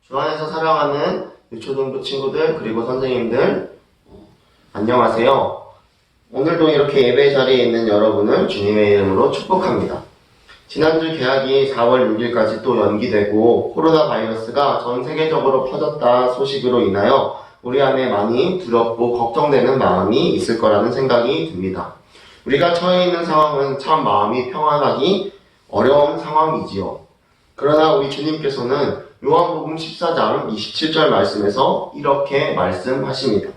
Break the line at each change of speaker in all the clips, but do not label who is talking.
주 안에서 사랑하는 유초등부 친구들 그리고 선생님들 안녕하세요. 오늘도 이렇게 예배 자리에 있는 여러분을 주님의 이름으로 축복합니다. 지난주 개학이 4월 6일까지 또 연기되고 코로나 바이러스가 전 세계적으로 퍼졌다 소식으로 인하여 우리 안에 많이 두렵고 걱정되는 마음이 있을 거라는 생각이 듭니다. 우리가 처해 있는 상황은 참 마음이 평안하기 어려운 상황이지요. 그러나 우리 주님께서는 요한복음 14장 27절 말씀에서 이렇게 말씀하십니다.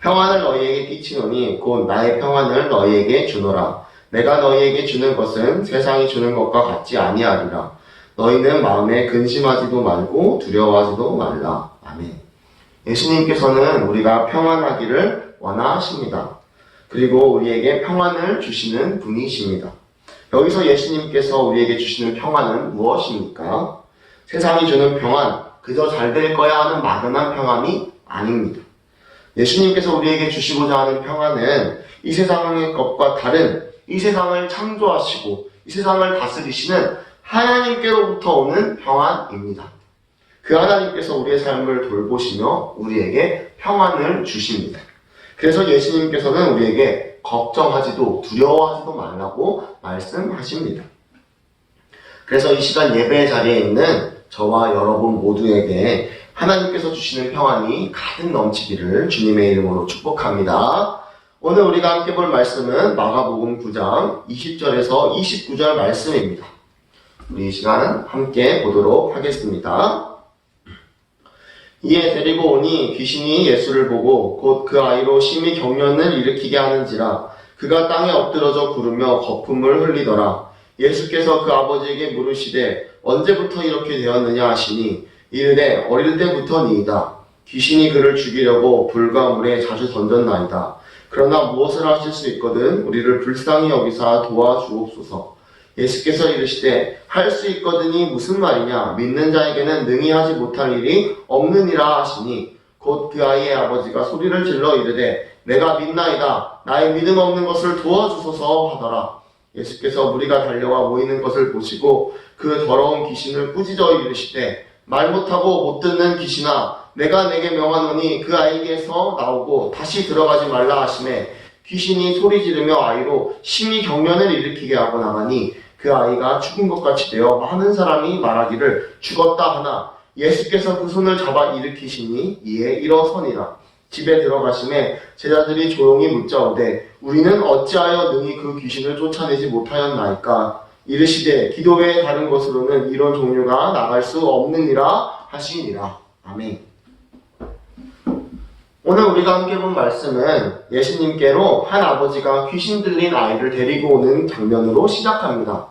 평안을 너희에게 끼치노니 곧 나의 평안을 너희에게 주노라. 내가 너희에게 주는 것은 세상이 주는 것과 같지 아니하리라. 너희는 마음에 근심하지도 말고 두려워하지도 말라. 아멘. 예수님께서는 우리가 평안하기를 원하십니다. 그리고 우리에게 평안을 주시는 분이십니다. 여기서 예수님께서 우리에게 주시는 평안은 무엇입니까? 세상이 주는 평안, 그저 잘 될 거야 하는 막연한 평안이 아닙니다. 예수님께서 우리에게 주시고자 하는 평안은 이 세상의 것과 다른 이 세상을 창조하시고 이 세상을 다스리시는 하나님께로부터 오는 평안입니다. 그 하나님께서 우리의 삶을 돌보시며 우리에게 평안을 주십니다. 그래서 예수님께서는 우리에게 걱정하지도 두려워하지도 말라고 말씀하십니다. 그래서 이 시간 예배 자리에 있는 저와 여러분 모두에게 하나님께서 주시는 평안이 가득 넘치기를 주님의 이름으로 축복합니다. 오늘 우리가 함께 볼 말씀은 마가복음 9장 20절에서 29절 말씀입니다. 우리 이 시간 함께 보도록 하겠습니다. 이에 데리고 오니 귀신이 예수를 보고 곧 그 아이로 심히 경련을 일으키게 하는지라 그가 땅에 엎드러져 구르며 거품을 흘리더라. 예수께서 그 아버지에게 물으시되 언제부터 이렇게 되었느냐 하시니 이르되 어릴 때부터니이다. 귀신이 그를 죽이려고 불과 물에 자주 던졌나이다. 그러나 무엇을 하실 수 있거든 우리를 불쌍히 여기사 도와주옵소서. 예수께서 이르시되 할 수 있거든이 무슨 말이냐 믿는 자에게는 능히 하지 못할 일이 없느니라 하시니 곧 그 아이의 아버지가 소리를 질러 이르되 내가 믿나이다. 나의 믿음 없는 것을 도와주소서 하더라. 예수께서 무리가 달려와 모이는 것을 보시고 그 더러운 귀신을 꾸짖어 이르시되 말 못하고 못 듣는 귀신아 내가 내게 명하노니 그 아이에게서 나오고 다시 들어가지 말라 하시매 귀신이 소리 지르며 아이로 심히 경련을 일으키게 하고 나가니 그 아이가 죽은 것 같이 되어 많은 사람이 말하기를 죽었다 하나 예수께서 그 손을 잡아 일으키시니 이에 일어서니라. 집에 들어가심에 제자들이 조용히 묻자오되 우리는 어찌하여 능히 그 귀신을 쫓아내지 못하였나이까. 이르시되 기도 외에 다른 것으로는 이런 종류가 나갈 수 없느니라 하시니라. 아멘. 오늘 우리가 함께 본 말씀은 예수님께로 한 아버지가 귀신 들린 아이를 데리고 오는 장면으로 시작합니다.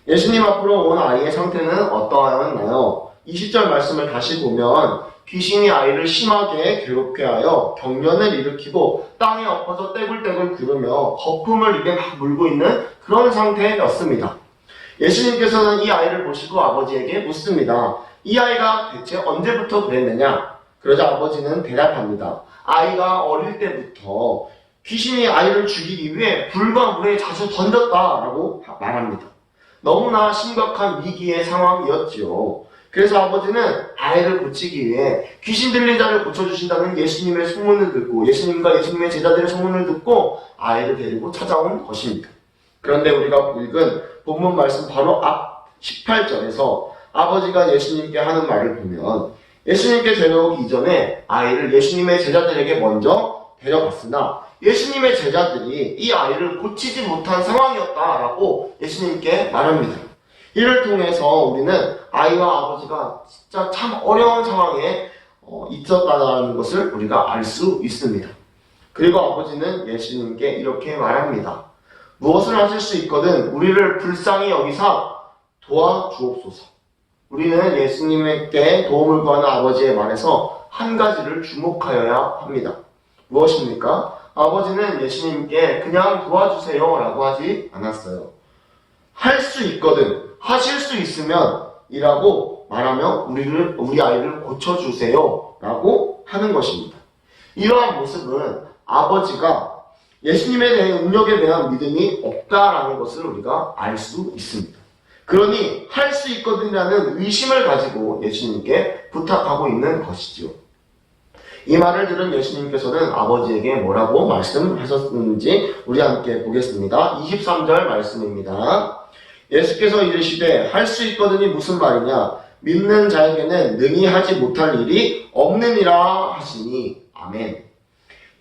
예수님 앞으로 온 아이의 상태는 어떠하였나요? 20절 말씀을 다시 보면 귀신이 아이를 심하게 괴롭게 하여 경련을 일으키고 땅에 엎어져 떼굴떼굴 구르며 거품을 입에 막 물고 있는 그런 상태였습니다. 예수님께서는 이 아이를 보시고 아버지에게 묻습니다. 이 아이가 대체 언제부터 그랬느냐? 그러자 아버지는 대답합니다. 아이가 어릴 때부터 귀신이 아이를 죽이기 위해 불과 물에 자주 던졌다라고 말합니다. 너무나 심각한 위기의 상황이었지요. 그래서 아버지는 아이를 고치기 위해 귀신 들린 자를 고쳐주신다는 예수님의 소문을 듣고 예수님과 예수님의 제자들의 소문을 듣고 아이를 데리고 찾아온 것입니다. 그런데 우리가 읽은 본문 말씀 바로 앞 18절에서 아버지가 예수님께 하는 말을 보면 예수님께 데려오기 이전에 아이를 예수님의 제자들에게 먼저 데려갔으나 예수님의 제자들이 이 아이를 고치지 못한 상황이었다라고 예수님께 말합니다. 이를 통해서 우리는 아이와 아버지가 진짜 참 어려운 상황에 있었다는 것을 우리가 알 수 있습니다. 그리고 아버지는 예수님께 이렇게 말합니다. 무엇을 하실 수 있거든 우리를 불쌍히 여기사 도와주옵소서. 우리는 예수님께 도움을 구하는 아버지의 말에서 한 가지를 주목하여야 합니다. 무엇입니까? 아버지는 예수님께 그냥 도와주세요 라고 하지 않았어요. 할 수 있거든, 하실 수 있으면 이라고 말하며 우리 아이를 고쳐주세요 라고 하는 것입니다. 이러한 모습은 아버지가 예수님에 대한 능력에 대한 믿음이 없다라는 것을 우리가 알 수 있습니다. 그러니 할 수 있거든이라는 의심을 가지고 예수님께 부탁하고 있는 것이지요. 이 말을 들은 예수님께서는 아버지에게 뭐라고 말씀하셨는지 우리 함께 보겠습니다. 23절 말씀입니다. 예수께서 이르시되 할 수 있거든이 무슨 말이냐? 믿는 자에게는 능히 하지 못할 일이 없느니라 하시니. 아멘.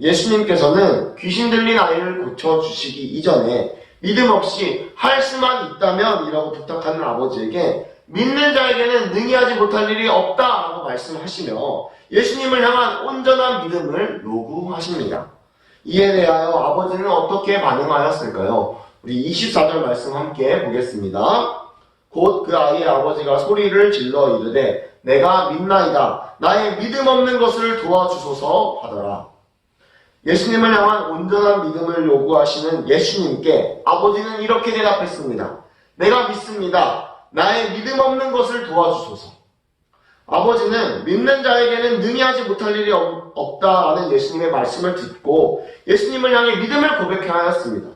예수님께서는 귀신 들린 아이를 고쳐주시기 이전에 믿음 없이 할 수만 있다면 이라고 부탁하는 아버지에게 믿는 자에게는 능히 하지 못할 일이 없다라고 말씀하시며 예수님을 향한 온전한 믿음을 요구하십니다. 이에 대하여 아버지는 어떻게 반응하였을까요? 우리 24절 말씀 함께 보겠습니다. 곧 그 아이의 아버지가 소리를 질러 이르되 내가 믿나이다. 나의 믿음 없는 것을 도와주소서 하더라. 예수님을 향한 온전한 믿음을 요구하시는 예수님께 아버지는 이렇게 대답했습니다. 내가 믿습니다. 나의 믿음 없는 것을 도와주소서. 아버지는 믿는 자에게는 능히 하지 못할 일이 없다라는 예수님의 말씀을 듣고 예수님을 향해 믿음을 고백하였습니다.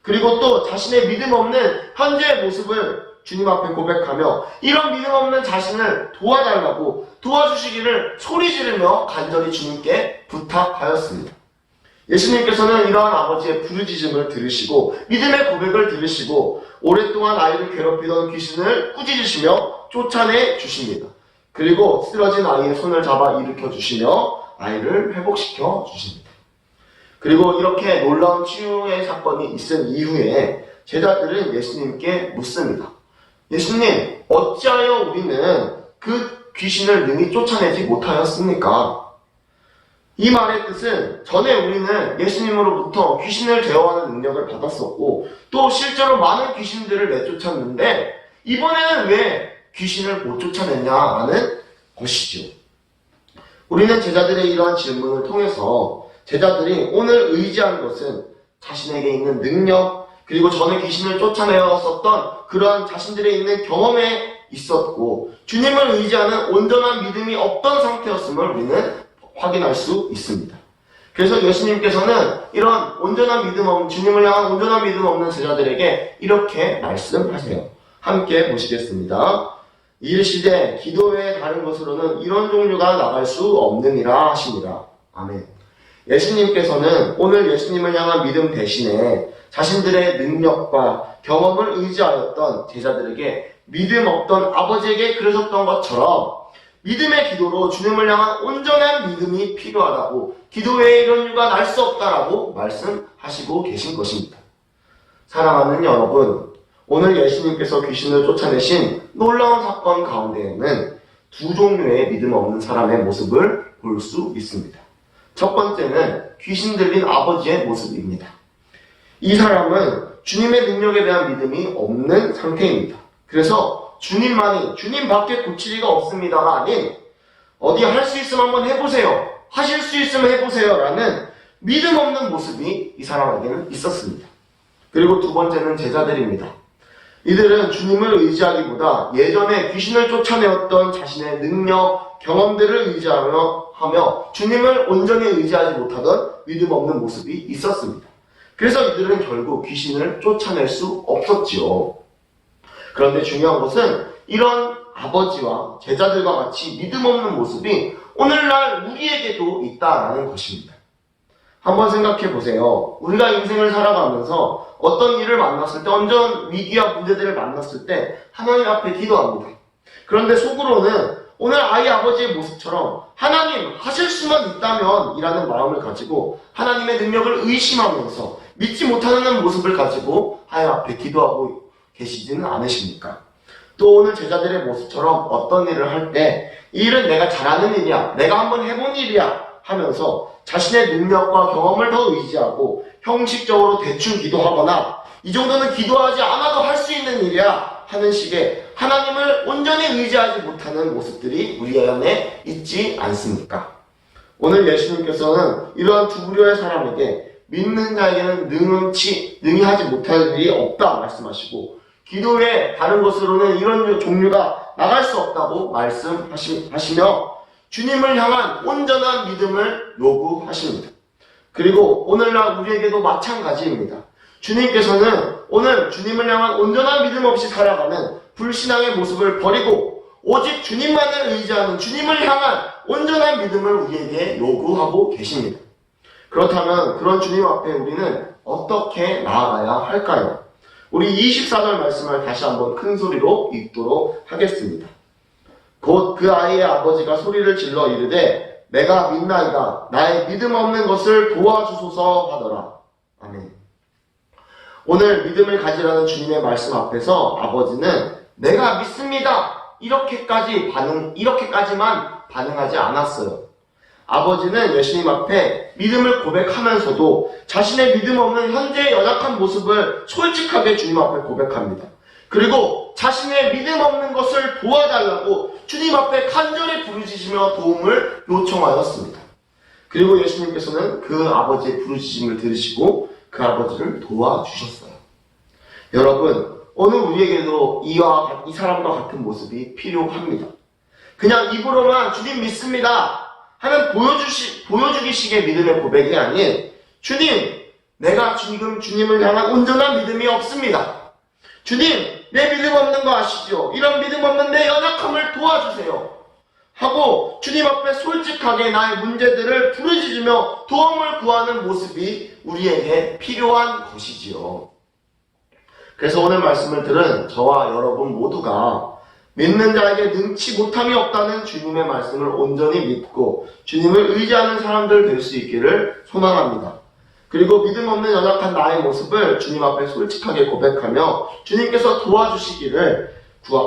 그리고 또 자신의 믿음 없는 현재의 모습을 주님 앞에 고백하며 이런 믿음 없는 자신을 도와달라고 도와주시기를 소리 지르며 간절히 주님께 부탁하였습니다. 예수님께서는 이러한 아버지의 부르짖음을 들으시고 믿음의 고백을 들으시고 오랫동안 아이를 괴롭히던 귀신을 꾸짖으시며 쫓아내 주십니다. 그리고 쓰러진 아이의 손을 잡아 일으켜 주시며 아이를 회복시켜 주십니다. 그리고 이렇게 놀라운 치유의 사건이 있은 이후에 제자들은 예수님께 묻습니다. 예수님, 어찌하여 우리는 그 귀신을 능히 쫓아내지 못하였습니까? 이 말의 뜻은 전에 우리는 예수님으로부터 귀신을 제어하는 능력을 받았었고 또 실제로 많은 귀신들을 내쫓았는데 이번에는 왜 귀신을 못 쫓아냈냐라는 것이죠. 우리는 제자들의 이러한 질문을 통해서 제자들이 오늘 의지한 것은 자신에게 있는 능력 그리고 전에 귀신을 쫓아내었었던 그러한 자신들의 있는 경험에 있었고 주님을 의지하는 온전한 믿음이 없던 상태였음을 우리는 확인할 수 있습니다. 그래서 예수님께서는 이런 온전한 믿음 없는 주님을 향한 온전한 믿음 없는 제자들에게 이렇게 말씀하세요. 함께 보시겠습니다. 이르시되 기도 외에 다른 것으로는 이런 종류가 나갈 수 없느니라 하시니라. 아멘. 예수님께서는 오늘 예수님을 향한 믿음 대신에 자신들의 능력과 경험을 의지하였던 제자들에게 믿음 없던 아버지에게 그러셨던 것처럼 믿음의 기도로 주님을 향한 온전한 믿음이 필요하다고 기도 외에 이런 이유가 날 수 없다라고 말씀하시고 계신 것입니다. 사랑하는 여러분, 오늘 예수님께서 귀신을 쫓아내신 놀라운 사건 가운데에는 두 종류의 믿음 없는 사람의 모습을 볼 수 있습니다. 첫 번째는 귀신 들린 아버지의 모습입니다. 이 사람은 주님의 능력에 대한 믿음이 없는 상태입니다. 그래서 주님만이 주님밖에 고칠 리가 없습니다가 아닌 어디 할 수 있으면 한번 해보세요. 하실 수 있으면 해보세요. 라는 믿음 없는 모습이 이 사람에게는 있었습니다. 그리고 두 번째는 제자들입니다. 이들은 주님을 의지하기보다 예전에 귀신을 쫓아내었던 자신의 능력, 경험들을 의지하며 주님을 온전히 의지하지 못하던 믿음 없는 모습이 있었습니다. 그래서 이들은 결국 귀신을 쫓아낼 수 없었지요. 그런데 중요한 것은 이런 아버지와 제자들과 같이 믿음 없는 모습이 오늘날 우리에게도 있다라는 것입니다. 한번 생각해 보세요. 우리가 인생을 살아가면서 어떤 일을 만났을 때, 어떤 위기와 문제들을 만났을 때 하나님 앞에 기도합니다. 그런데 속으로는 오늘 아이 아버지의 모습처럼 하나님 하실 수만 있다면 이라는 마음을 가지고 하나님의 능력을 의심하면서 믿지 못하는 모습을 가지고 하나님 앞에 기도하고 계시지는 않으십니까? 또 오늘 제자들의 모습처럼 어떤 일을 할 때 이 일은 내가 잘하는 일이야, 내가 한번 해본 일이야 하면서 자신의 능력과 경험을 더 의지하고 형식적으로 대충 기도하거나 이 정도는 기도하지 않아도 할 수 있는 일이야 하는 식의 하나님을 온전히 의지하지 못하는 모습들이 우리 안에 있지 않습니까? 오늘 예수님께서는 이러한 두 부류의 사람에게 믿는 자에게는 능히 하지 못할 일이 없다 말씀하시고 기도 외에 다른 것으로는 이런 종류가 나갈 수 없다고 말씀하시며 주님을 향한 온전한 믿음을 요구하십니다. 그리고 오늘날 우리에게도 마찬가지입니다. 주님께서는 오늘 주님을 향한 온전한 믿음 없이 살아가는 불신앙의 모습을 버리고 오직 주님만을 의지하는 주님을 향한 온전한 믿음을 우리에게 요구하고 계십니다. 그렇다면 그런 주님 앞에 우리는 어떻게 나아가야 할까요? 우리 24절 말씀을 다시 한번 큰 소리로 읽도록 하겠습니다. 곧 그 아이의 아버지가 소리를 질러 이르되 내가 믿나이다. 나의 믿음 없는 것을 도와주소서 하더라. 아멘. 오늘 믿음을 가지라는 주님의 말씀 앞에서 아버지는 내가 믿습니다. 이렇게까지만 반응하지 않았어요. 아버지는 예수님 앞에 믿음을 고백하면서도 자신의 믿음 없는 현재의 연약한 모습을 솔직하게 주님 앞에 고백합니다. 그리고 자신의 믿음 없는 것을 도와달라고 주님 앞에 간절히 부르짖으며 도움을 요청하였습니다. 그리고 예수님께서는 그 아버지의 부르짖음을 들으시고 그 아버지를 도와주셨어요. 여러분, 오늘 우리에게도 이 사람과 같은 모습이 필요합니다. 그냥 입으로만 주님 믿습니다 하는 보여주기식의 믿음의 고백이 아닌 주님, 내가 지금 주님을 향한 온전한 믿음이 없습니다. 주님, 내 믿음 없는 거 아시죠? 이런 믿음 없는 내 연약함을 도와주세요. 하고 주님 앞에 솔직하게 나의 문제들을 부르짖으며 도움을 구하는 모습이 우리에게 필요한 것이지요. 그래서 오늘 말씀을 들은 저와 여러분 모두가 믿는 자에게 능치 못함이 없다는 주님의 말씀을 온전히 믿고 주님을 의지하는 사람들 될 수 있기를 소망합니다. 그리고 믿음 없는 연약한 나의 모습을 주님 앞에 솔직하게 고백하며 주님께서 도와주시기를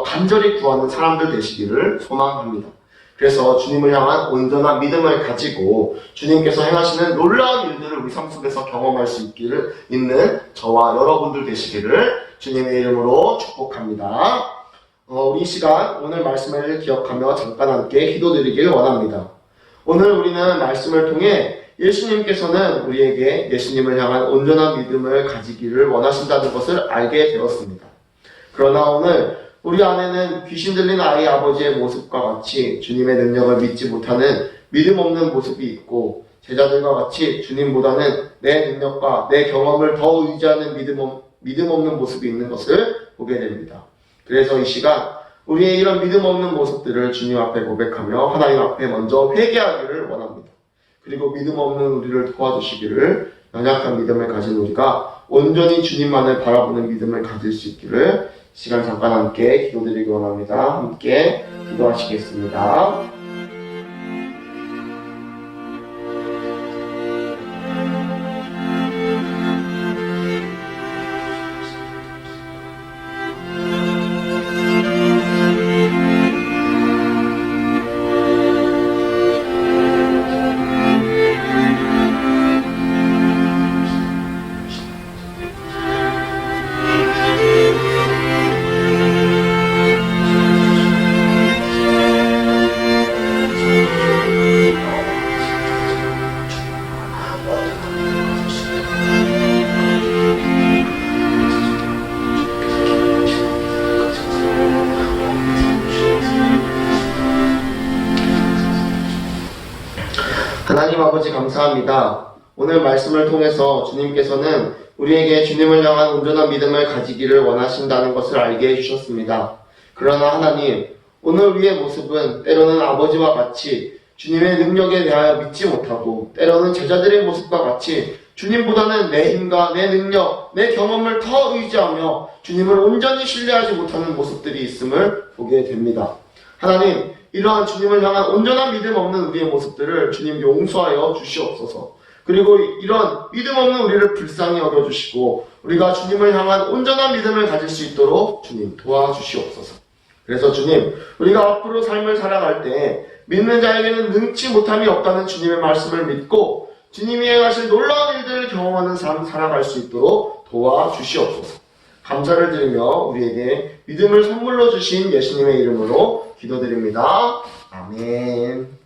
간절히 구하는 사람들 되시기를 소망합니다. 그래서 주님을 향한 온전한 믿음을 가지고 주님께서 행하시는 놀라운 일들을 우리 삶 속에서 경험할 수 있는 저와 여러분들 되시기를 주님의 이름으로 축복합니다. 우리 시간 오늘 말씀을 기억하며 잠깐 함께 기도드리길 원합니다. 오늘 우리는 말씀을 통해 예수님께서는 우리에게 예수님을 향한 온전한 믿음을 가지기를 원하신다는 것을 알게 되었습니다. 그러나 오늘 우리 안에는 귀신 들린 아이 아버지의 모습과 같이 주님의 능력을 믿지 못하는 믿음 없는 모습이 있고 제자들과 같이 주님보다는 내 능력과 내 경험을 더 의지하는 믿음 없는 모습이 있는 것을 보게 됩니다. 그래서 이 시간 우리의 이런 믿음 없는 모습들을 주님 앞에 고백하며 하나님 앞에 먼저 회개하기를 원합니다. 그리고 믿음 없는 우리를 도와주시기를 연약한 믿음을 가진 우리가 온전히 주님만을 바라보는 믿음을 가질 수 있기를 시간 잠깐 함께 기도드리기 원합니다. 함께 기도하시겠습니다. 하나님 아버지 감사합니다. 오늘 말씀을 통해서 주님께서는 우리에게 주님을 향한 온전한 믿음을 가지기를 원하신다는 것을 알게 해주셨습니다. 그러나 하나님, 오늘 우리의 모습은 때로는 아버지와 같이 주님의 능력에 대하여 믿지 못하고 때로는 제자들의 모습과 같이 주님보다는 내 힘과 내 능력, 내 경험을 더 의지하며 주님을 온전히 신뢰하지 못하는 모습들이 있음을 보게 됩니다. 하나님, 이러한 주님을 향한 온전한 믿음 없는 우리의 모습들을 주님 용서하여 주시옵소서. 그리고 이런 믿음 없는 우리를 불쌍히 여겨주시고 우리가 주님을 향한 온전한 믿음을 가질 수 있도록 주님 도와주시옵소서. 그래서 주님, 우리가 앞으로 삶을 살아갈 때 믿는 자에게는 능치 못함이 없다는 주님의 말씀을 믿고 주님이 행하실 놀라운 일들을 경험하는 삶 살아갈 수 있도록 도와주시옵소서. 감사를 드리며 우리에게 믿음을 선물로 주신 예수님의 이름으로 기도드립니다. 아멘.